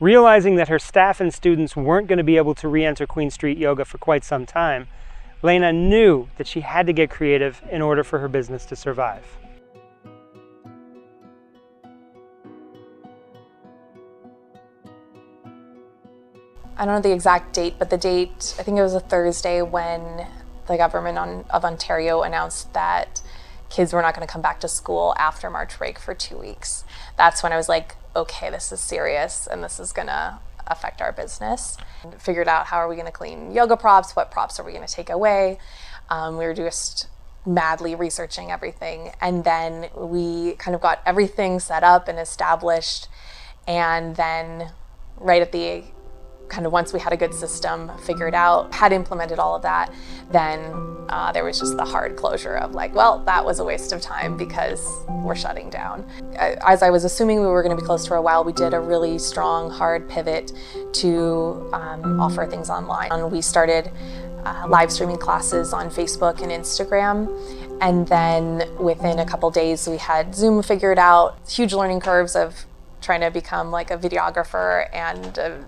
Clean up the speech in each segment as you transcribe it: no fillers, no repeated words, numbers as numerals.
Realizing that her staff and students weren't going to be able to re-enter Queen Street Yoga for quite some time, Lena knew that she had to get creative in order for her business to survive. I don't know the exact date, but the date, I think it was a Thursday when the government of Ontario announced that kids were not going to come back to school after March break for 2 weeks. That's when I was like, okay, this is serious and this is going to affect our business. And figured out how are we going to clean yoga props, what props are we going to take away. We were just madly researching everything. And then we kind of got everything set up and established. And then right at the kind of once we had a good system figured out, had implemented all of that, then there was just the hard closure of like, well, that was a waste of time because we're shutting down. As I was assuming we were going to be closed for a while, we did a really strong, hard pivot to offer things online. And we started live streaming classes on Facebook and Instagram. And then within a couple days, we had Zoom figured out, huge learning curves of trying to become like a videographer and a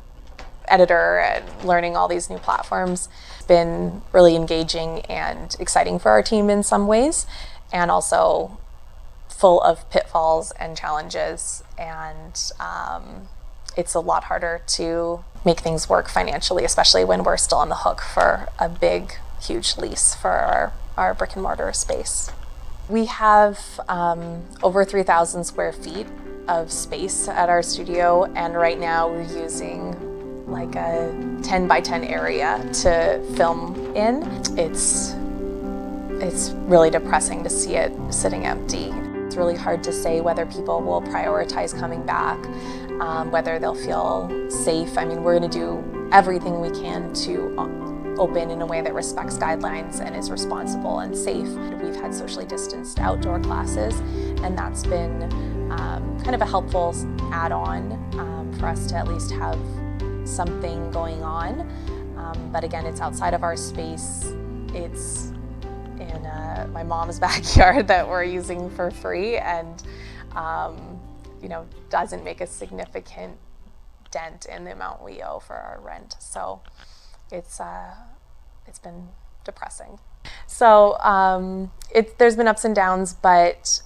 editor and learning all these new platforms. It's been really engaging and exciting for our team in some ways, and also full of pitfalls and challenges. And it's a lot harder to make things work financially, especially when we're still on the hook for a big, huge lease for our brick and mortar space. We have over 3,000 square feet of space at our studio, and right now we're using like a 10 by 10 area to film in. It's really depressing to see it sitting empty. It's really hard to say whether people will prioritize coming back, whether they'll feel safe. I mean, we're going to do everything we can to open in a way that respects guidelines and is responsible and safe. We've had socially distanced outdoor classes, and that's been kind of a helpful add-on for us to at least have something going on. But again, it's outside of our space. It's in my mom's backyard that we're using for free, and doesn't make a significant dent in the amount we owe for our rent. So it's been depressing. So there's been ups and downs, but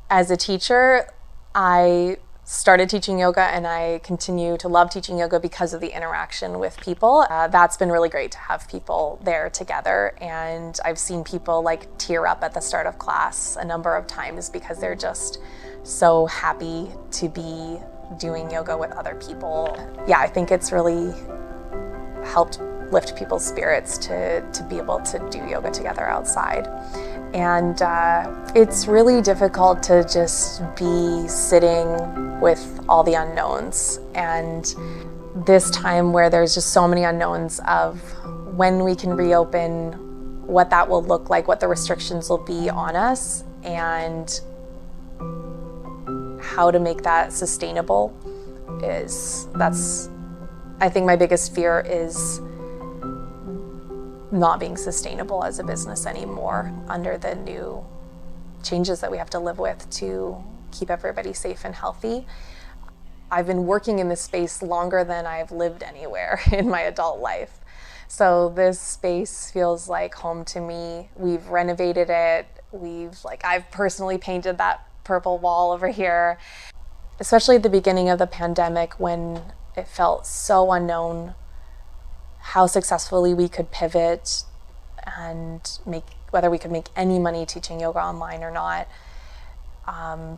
as a teacher, I started teaching yoga and I continue to love teaching yoga because of the interaction with people. That's been really great to have people there together, and I've seen people like tear up at the start of class a number of times because they're just so happy to be doing yoga with other people. Yeah, I think it's really helped lift people's spirits to be able to do yoga together outside. And it's really difficult to just be sitting with all the unknowns. And this time where there's just so many unknowns of when we can reopen, what that will look like, what the restrictions will be on us, and how to make that sustainable I think my biggest fear is not being sustainable as a business anymore under the new changes that we have to live with to keep everybody safe and healthy. I've been working in this space longer than I've lived anywhere in my adult life. So this space feels like home to me. We've renovated it. I've personally painted that purple wall over here. Especially at the beginning of the pandemic when it felt so unknown how successfully we could pivot and whether we could make any money teaching yoga online or not.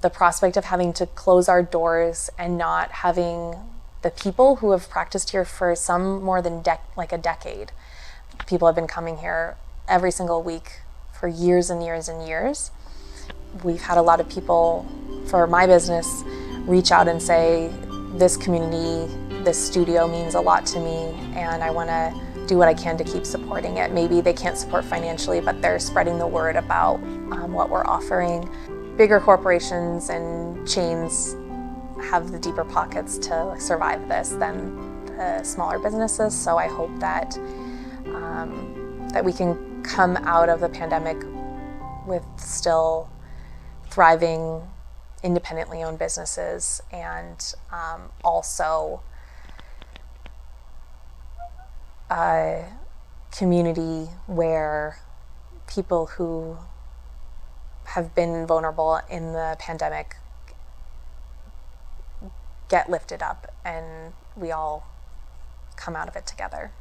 The prospect of having to close our doors and not having the people who have practiced here for some more than a decade. People have been coming here every single week for years and years and years. We've had a lot of people for my business reach out and say, this community, this studio means a lot to me, and I want to do what I can to keep supporting it. Maybe they can't support financially, but they're spreading the word about what we're offering. Bigger corporations and chains have the deeper pockets to survive this than the smaller businesses. So I hope that that we can come out of the pandemic with still thriving, independently owned businesses, and also a community where people who have been vulnerable in the pandemic get lifted up and we all come out of it together.